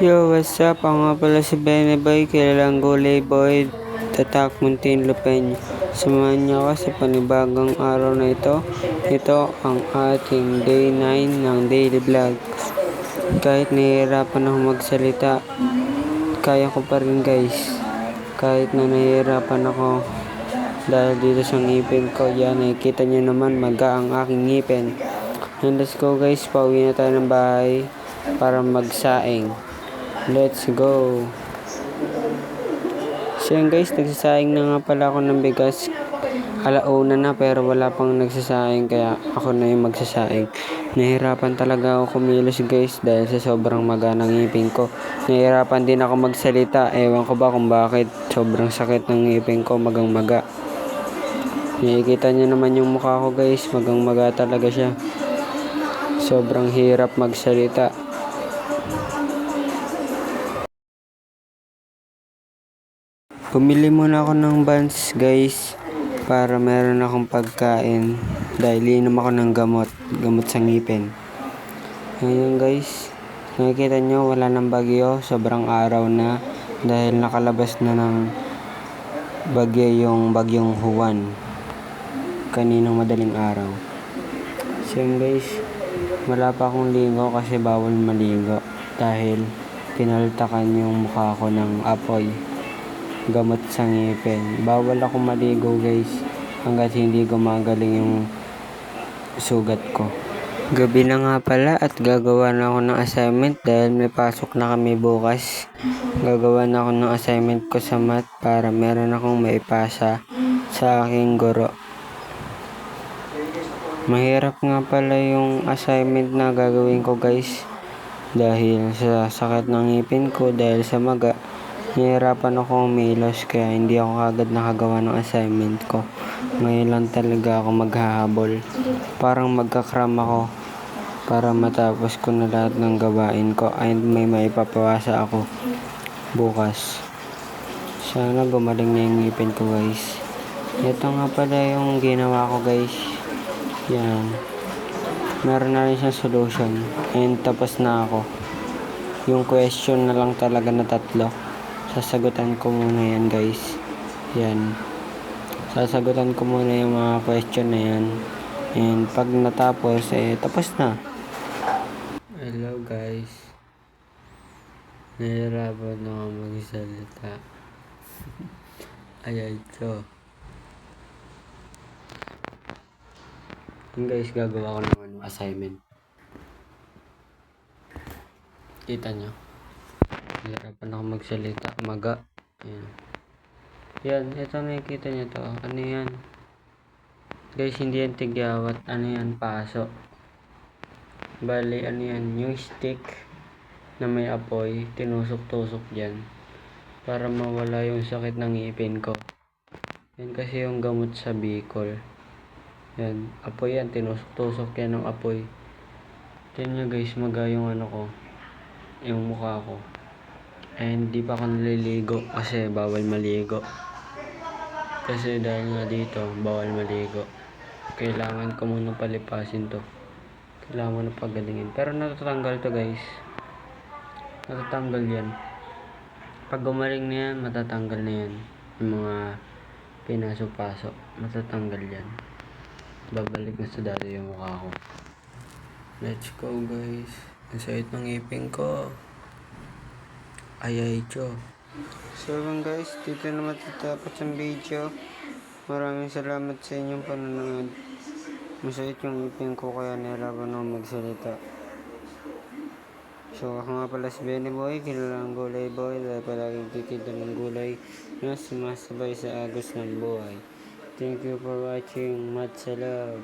Yo, what's up? Ako nga pala si Benny Boy, kilalang Gulay Boy, Tatak Muntin Lupeño. Samahan niyo ako sa panibagong araw na ito. Ito ang ating day 9 ng daily vlog. Kahit nahihirapan ako magsalita, kaya ko pa rin guys. Kahit na nahihirapan ako dahil dito sa ngipin ko, yan nakikita niyo naman maga ang aking ngipin. And let's go guys, pauwi na tayo ng bahay para magsaing. Let's go. So yun guys, nagsasaing na nga pala ako ng bigas. Alauna na pero wala pang nagsasaing kaya ako na yung magsasaing. Nahirapan talaga ako kumilos guys dahil sa sobrang maga ng ngipin ko. Nahirapan din ako magsalita. Ewan ko ba kung bakit sobrang sakit ng ngipin ko, magang maga. Nakikita niyo naman yung mukha ko guys, magang maga talaga siya. Sobrang hirap magsalita. Bumili muna ako ng buns guys para meron akong pagkain dahil inom ako ng gamot sa ngipin. Ngayon guys, nakikita nyo wala ng bagyo, sobrang araw na dahil nakalabas na ng bagyo yung bagyong Juan kaninang madaling araw. So yun guys, wala pa akong ligo kasi bawal maligo dahil pinaltakan yung mukha ko ng apoy gamot sa ngipin. Bawal ako maligo guys hanggat hindi gumagaling yung sugat ko. Gabi na nga pala at gagawa na ako ng assignment dahil may pasok na kami bukas. Gagawa na ako ng assignment ko sa math para meron akong maipasa sa aking guro. Mahirap nga pala yung assignment na gagawin ko guys dahil sa sakit ng ngipin ko dahil sa maga. Nahihirapan ako umilos kaya hindi ako agad nakagawa ng assignment ko. Ngayon lang talaga ako maghahabol. Parang magkakram ako para matapos ko na lahat ng gawain ko and may maipapawasa ako bukas. Sana gumaling na yung ngipin ko guys. Ito nga pala yung ginawa ko guys. Yan. Meron na rin siyang solution and tapos na ako. Yung question na lang talaga na 3. Sasagutan ko muna yan guys. Yan. Sasagutan ko muna yung mga question na yan. And pag natapos, tapos na. Hello guys. Nahihirapan na ako magsalita. Ayay ko. Yung guys, gagawa ko naman ng assignment. Kita nyo? Nahihirapan ako magsalita. Maga. Ayan. Yan, ito nakikita nyo to. Ano yan? Guys, hindi yan tigyawat. Ano yan? Paso. Bali, ano yan? Yung stick na may apoy, tinusok-tusok dyan. Para mawala yung sakit ng ngipin ko. Yan kasi yung gamot sa Bicol. Yan. Apoy yan. Tinusok-tusok yan ng apoy. Yan nyo guys, maga yung ano ko. Yung mukha ko. And di pa ako naliligo kasi bawal maligo. Kasi dahil nga dito, bawal maligo. Kailangan ko muna palipasin to. Kailangan mo na pagalingin. Pero natatanggal to guys. Natatanggal yan. Pag gumaling na yan, matatanggal na yan. Yung mga pinaso-paso. Matatanggal yan. Babalik na sa dati yung mukha ko. Let's go guys. Ang sakit ng ngipin ko. Ayay ko. So guys, dito na matatapos ang video. Maraming salamat sa inyong panonood. Masakit yung ngipin ko kaya nahirapan ako magsalita. So ako nga pala si Benny Boy, kilalang Gulay Boy dahil palaging titinda ng gulay na sumasabay sa agos ng buhay. Thank you for watching. Much love.